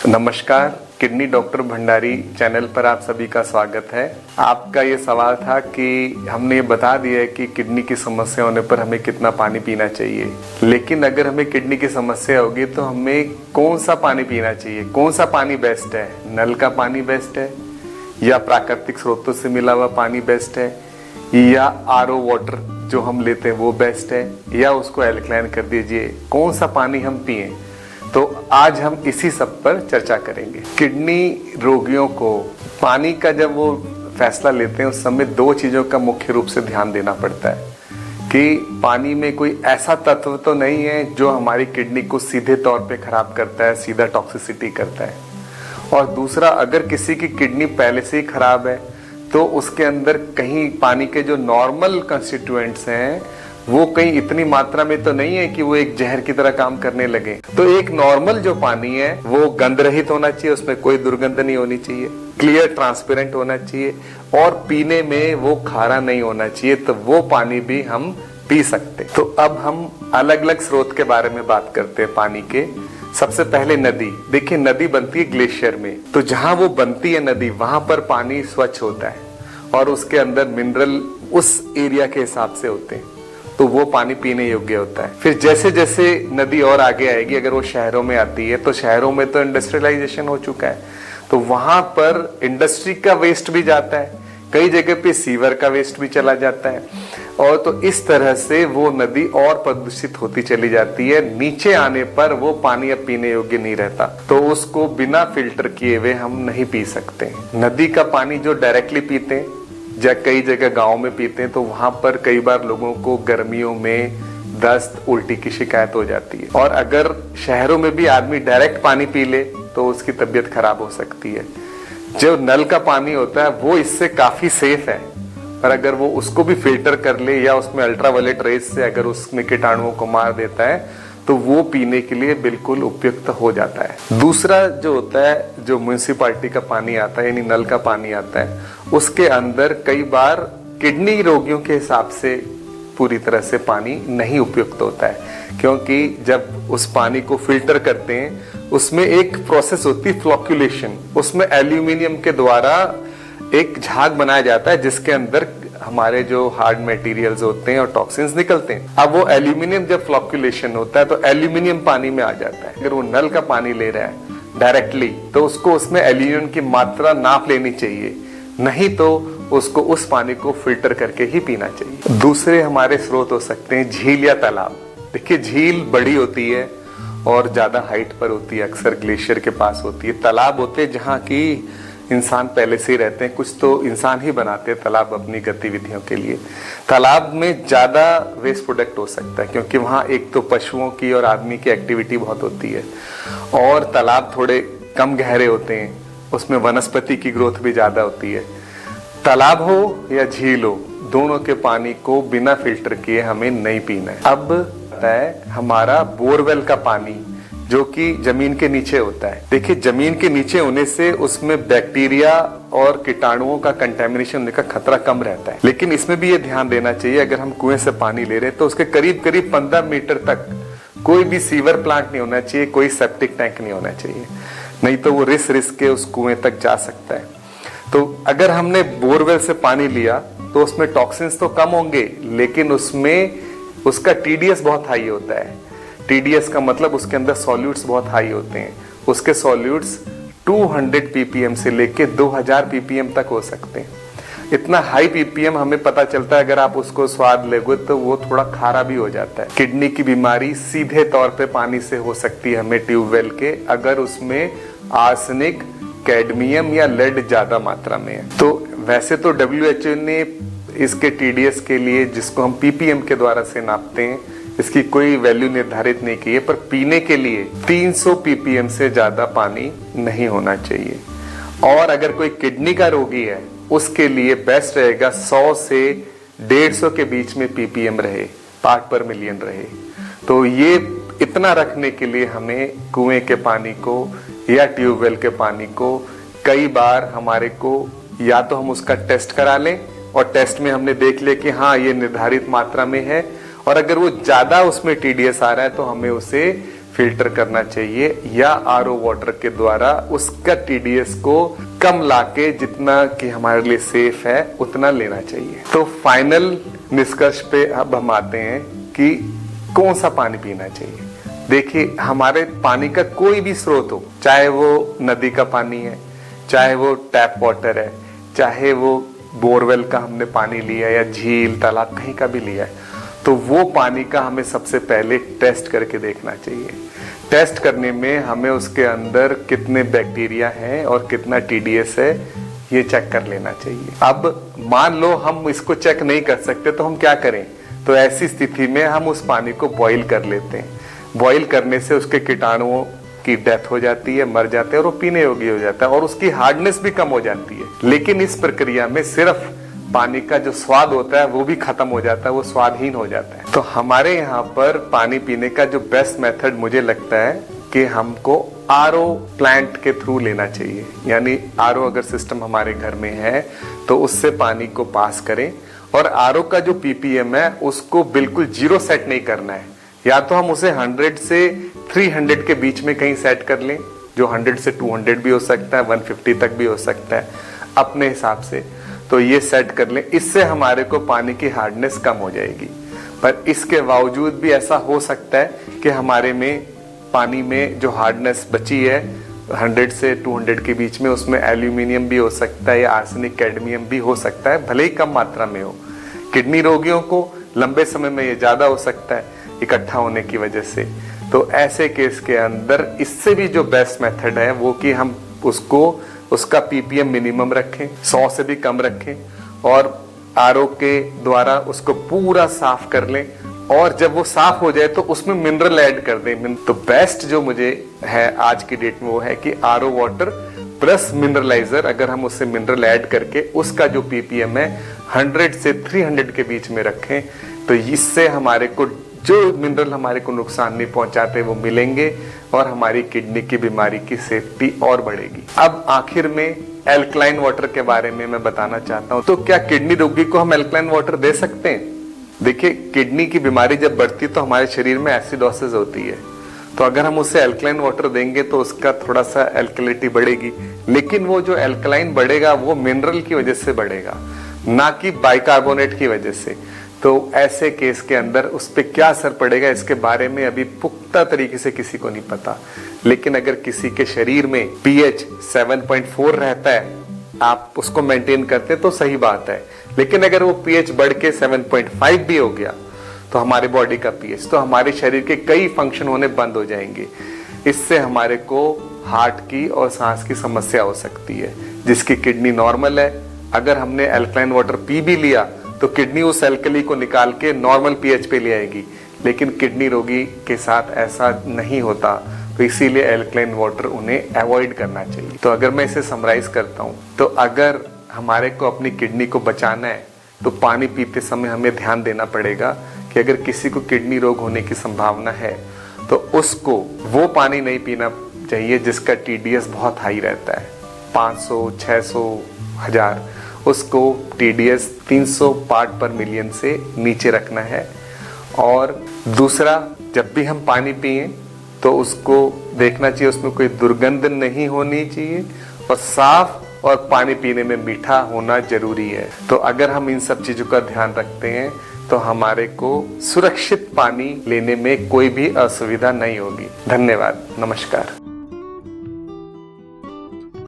नमस्कार, kidney doctor Bhandari channel पर आप सभी का स्वागत है। आपका ये सवाल था कि हमने ये बता दिया है कि किडनी की समस्या होने पर हमें कितना पानी पीना चाहिए, लेकिन अगर हमें किडनी की समस्या होगी तो हमें कौन सा पानी पीना चाहिए, कौन सा पानी बेस्ट है? नल का पानी बेस्ट है या प्राकृतिक स्रोतों से मिला हुआ पानी बेस्ट है या आरओ वाटर जो हम लेते हैं वो बेस्ट है या उसको एल्कलाइन कर दीजिए? कौन सा पानी हम पिएं? तो आज हम इसी सब पर चर्चा करेंगे। किडनी रोगियों को पानी का जब वो फैसला लेते हैं उस समय दो चीजों का मुख्य रूप से ध्यान देना पड़ता है कि पानी में कोई ऐसा तत्व तो नहीं है जो हमारी किडनी को सीधे तौर पे खराब करता है, सीधा टॉक्सिसिटी करता है। और दूसरा, अगर किसी की किडनी पहले से ही खराब है तो उसके अंदर कहीं पानी के जो नॉर्मल कंस्टिट्यूएंट्स हैं वो कहीं इतनी मात्रा में तो नहीं है कि वो एक जहर की तरह काम करने लगे। तो एक नॉर्मल जो पानी है वो गंध रहित होना चाहिए, उसमें कोई दुर्गंध नहीं होनी चाहिए, क्लियर ट्रांसपेरेंट होना चाहिए और पीने में वो खारा नहीं होना चाहिए, तो वो पानी भी हम पी सकते। तो अब हम अलग अलग स्रोत के बारे में बात करते हैं पानी के। सबसे पहले नदी। देखिए, नदी बनती है ग्लेशियर में, तो जहां वो बनती है नदी वहां पर पानी स्वच्छ होता है और उसके अंदर मिनरल उस एरिया के हिसाब से होते हैं, तो वो पानी पीने योग्य होता है। फिर जैसे जैसे नदी और आगे आएगी, अगर वो शहरों में आती है तो शहरों में तो इंडस्ट्रियलाइजेशन हो चुका है, तो वहां पर इंडस्ट्री का वेस्ट भी जाता है, कई जगह पे सीवर का वेस्ट भी चला जाता है और तो इस तरह से वो नदी और प्रदूषित होती चली जाती है। नीचे आने पर वो पानी अब पीने योग्य नहीं रहता, तो उसको बिना फिल्टर किए हुए हम नहीं पी सकते। नदी का पानी जो डायरेक्टली पीते हैं या कई जगह गांव में पीते हैं तो वहां पर कई बार लोगों को गर्मियों में दस्त, उल्टी की शिकायत हो जाती है। और अगर शहरों में भी आदमी डायरेक्ट पानी पी ले तो उसकी तबीयत खराब हो सकती है। जो नल का पानी होता है वो इससे काफी सेफ है, पर अगर वो उसको भी फिल्टर कर ले या उसमें अल्ट्रावायलेट रेज से अगर उसमें कीटाणुओं को मार देता है तो वो पीने के लिए बिल्कुल उपयुक्त हो जाता है। दूसरा जो होता है, जो म्युनिसिपैलिटी का पानी आता है यानी नल का पानी आता है, उसके अंदर कई बार किडनी रोगियों के हिसाब से पूरी तरह से पानी नहीं उपयुक्त होता है, क्योंकि जब उस पानी को फिल्टर करते हैं उसमें एक प्रोसेस होती है फ्लोक्यूलेशन। उसमें एल्यूमिनियम के द्वारा एक झाग बनाया जाता है जिसके अंदर हमारे जो हार्ड मटेरियल्स होते हैं और टॉक्सिन्स निकलते हैं। अब वो एल्यूमिनियम जब फ्लोक्यूलेशन होता है तो एल्यूमिनियम पानी में आ जाता है। अगर वो नल का पानी ले रहा है डायरेक्टली तो उसको उसमें एल्यूमिनियम की मात्रा नाप लेनी चाहिए, नहीं तो उसको उस पानी को फिल्टर करके ही पीना चाहिए। दूसरे हमारे स्रोत हो सकते हैं झील या तालाब। देखिए, झील बड़ी होती है और ज्यादा हाइट पर होती है, अक्सर ग्लेशियर के पास होती है। तालाब होते हैं जहाँ की इंसान पहले से ही रहते हैं, कुछ तो इंसान ही बनाते हैं तालाब अपनी गतिविधियों के लिए। तालाब में ज्यादा वेस्ट प्रोडक्ट हो सकता है क्योंकि वहाँ एक तो पशुओं की और आदमी की एक्टिविटी बहुत होती है और तालाब थोड़े कम गहरे होते हैं, उसमें वनस्पति की ग्रोथ भी ज्यादा होती है। तालाब हो या झील हो, दोनों के पानी को बिना फिल्टर किए हमें नहीं पीना है। अब है हमारा बोरवेल का पानी जो कि जमीन के नीचे होता है। देखिए, जमीन के नीचे होने से उसमें बैक्टीरिया और कीटाणुओं का कंटेमिनेशन होने का खतरा कम रहता है, लेकिन इसमें भी ये ध्यान देना चाहिए, अगर हम कुएं से पानी ले रहे हैं तो उसके करीब करीब 15 मीटर तक कोई भी सीवर प्लांट नहीं होना चाहिए, कोई सेप्टिक टैंक नहीं होना चाहिए, नहीं तो वो रिस के उस कुएं तक जा सकता है। तो अगर हमने बोरवेल से पानी लिया तो उसमें टॉक्सिन्स तो कम होंगे, लेकिन उसमें उसका टीडीएस बहुत हाई होता है। टीडीएस का मतलब उसके अंदर सॉल्यूट्स बहुत हाई होते हैं। उसके सॉल्यूट्स 200 ppm से लेके 2000 ppm तक हो सकते हैं। इतना हाई ppm हमें पता चलता है, अगर आप उसको स्वाद लेगो तो वो थोड़ा खारा भी हो जाता है। किडनी की बीमारी सीधे तौर पे पानी से हो सकती है हमें ट्यूबवेल के, अगर उसमें आर्सेनिक, कैडमियम या लेड ज्यादा मात्रा में है। तो वैसे तो WHO ने इसके टीडीएस के लिए, जिसको हम ppm के द्वारा से नापते हैं, इसकी कोई वैल्यू निर्धारित नहीं की है, पर पीने के लिए 300 ppm से ज्यादा पानी नहीं होना चाहिए। और अगर कोई किडनी का रोगी है उसके लिए बेस्ट रहेगा 100 से 150 के बीच में ppm रहे, पार्ट पर मिलियन रहे। तो ये इतना रखने के लिए हमें कुएं के पानी को या ट्यूबवेल के पानी को कई बार हमारे को या तो हम उसका टेस्ट करा लें और टेस्ट में हमने देख लिया कि हाँ ये निर्धारित मात्रा में है, और अगर वो ज्यादा उसमें टीडीएस आ रहा है तो हमें उसे फिल्टर करना चाहिए या आरओ वाटर के द्वारा उसका टीडीएस को कम लाके जितना कि हमारे लिए सेफ है उतना लेना चाहिए। तो फाइनल निष्कर्ष पे अब हम आते हैं कि कौन सा पानी पीना चाहिए। देखिए, हमारे पानी का कोई भी स्रोत हो, चाहे वो नदी का पानी है, चाहे वो टैप वाटर है, चाहे वो बोरवेल का हमने पानी लिया या झील तालाब कहीं का भी लिया है, तो वो पानी का हमें सबसे पहले टेस्ट करके देखना चाहिए। टेस्ट करने में हमें उसके अंदर कितने बैक्टीरिया हैं और कितना टीडीएस है ये चेक कर लेना चाहिए। अब मान लो हम इसको चेक नहीं कर सकते तो हम क्या करें? तो ऐसी स्थिति में हम उस पानी को बॉईल कर लेते हैं। बॉईल करने से उसके कीटाणुओं की डेथ हो जाती है, मर जाते हैं और वो पीने योग्य हो जाता है और उसकी हार्डनेस भी कम हो जाती है। लेकिन इस प्रक्रिया में सिर्फ पानी का जो स्वाद होता है वो भी खत्म हो जाता है, वो स्वादहीन हो जाता है। तो हमारे यहाँ पर पानी पीने का जो बेस्ट मेथड मुझे लगता है कि हमको आरओ प्लांट के थ्रू लेना चाहिए। यानी आरओ अगर सिस्टम हमारे घर में है तो उससे पानी को पास करें और आरओ का जो पीपीएम है उसको बिल्कुल 0 सेट नहीं करना है। या तो हम उसे 100 से 300 के बीच में कहीं सेट कर लें, जो 100 से 200 भी हो सकता है, 150 तक भी हो सकता है अपने हिसाब से। तो ये सेट कर लें, इससे हमारे को पानी की हार्डनेस कम हो जाएगी। पर इसके बावजूद भी ऐसा हो सकता है कि हमारे में पानी में जो हार्डनेस बची है 100 से 200 के बीच में, उसमें एल्यूमिनियम भी हो सकता है या आर्सेनिक कैडमियम भी हो सकता है, भले ही कम मात्रा में हो। किडनी रोगियों को लंबे समय में ये ज्यादा हो सकता है इकट्ठा होने की वजह से। तो ऐसे केस के अंदर इससे भी जो बेस्ट मेथड है वो कि हम उसका पीपीएम मिनिमम रखें, 100 से भी कम रखें और आरओ के द्वारा उसको पूरा साफ कर लें। और जब वो साफ हो जाए तो उसमें मिनरल ऐड कर दें। तो बेस्ट जो मुझे है आज की डेट में वो है कि आरओ वाटर प्लस मिनरलाइजर, अगर हम उससे मिनरल ऐड करके उसका जो पीपीएम है 100 से 300 के बीच में रखें, तो इससे हमारे को जो मिनरल हमारे को नुकसान नहीं पहुंचाते वो मिलेंगे और हमारी किडनी की बीमारी की सेफ्टी और बढ़ेगी। अब आखिर में एल्कलाइन वाटर के बारे में मैं बताना चाहता हूं। तो क्या किडनी रोगी को हम एल्कलाइन वाटर दे सकते हैं? देखिए, किडनी की बीमारी जब बढ़ती है तो हमारे शरीर में एसिडोसिस होती है। तो अगर हम उसे एल्कलाइन वाटर देंगे तो उसका थोड़ा सा एल्कलिटी बढ़ेगी, लेकिन वो जो एल्कलाइन बढ़ेगा वो मिनरल की वजह से बढ़ेगा, ना कि बाइकार्बोनेट की वजह से। तो ऐसे केस के अंदर उस पर क्या असर पड़ेगा इसके बारे में अभी पुख्ता तरीके से किसी को नहीं पता। लेकिन अगर किसी के शरीर में पीएच 7.4 रहता है, आप उसको मेंटेन करते तो सही बात है। लेकिन अगर वो पीएच बढ़ के 7.5 भी हो गया तो हमारे बॉडी का पीएच, तो हमारे शरीर के कई फंक्शन होने बंद हो जाएंगे। इससे हमारे को हार्ट की और सांस की समस्या हो सकती है। जिसकी किडनी नॉर्मल है, अगर हमने एल्कलाइन वाटर पी भी लिया तो किडनी उस एल्कली को निकाल के नॉर्मल पीएच पे ले आएगी। लेकिन किडनी रोगी के साथ ऐसा नहीं होता, तो इसीलिए एल्कलाइन वाटर उन्हें अवॉइड करना चाहिए। तो अगर मैं इसे समराइज करता हूँ, तो अगर हमारे को अपनी किडनी को बचाना है तो पानी पीते समय हमें ध्यान देना पड़ेगा कि अगर किसी को किडनी रोग होने की संभावना है तो उसको वो पानी नहीं पीना चाहिए जिसका टीडीएस बहुत हाई रहता है, 500, 600, 1000। उसको टीडीएस 300 पार्ट पर मिलियन से नीचे रखना है। और दूसरा, जब भी हम पानी पिए तो उसको देखना चाहिए उसमें कोई दुर्गंध नहीं होनी चाहिए और साफ और पानी पीने में मीठा होना जरूरी है। तो अगर हम इन सब चीजों का ध्यान रखते हैं तो हमारे को सुरक्षित पानी लेने में कोई भी असुविधा नहीं होगी। धन्यवाद, नमस्कार।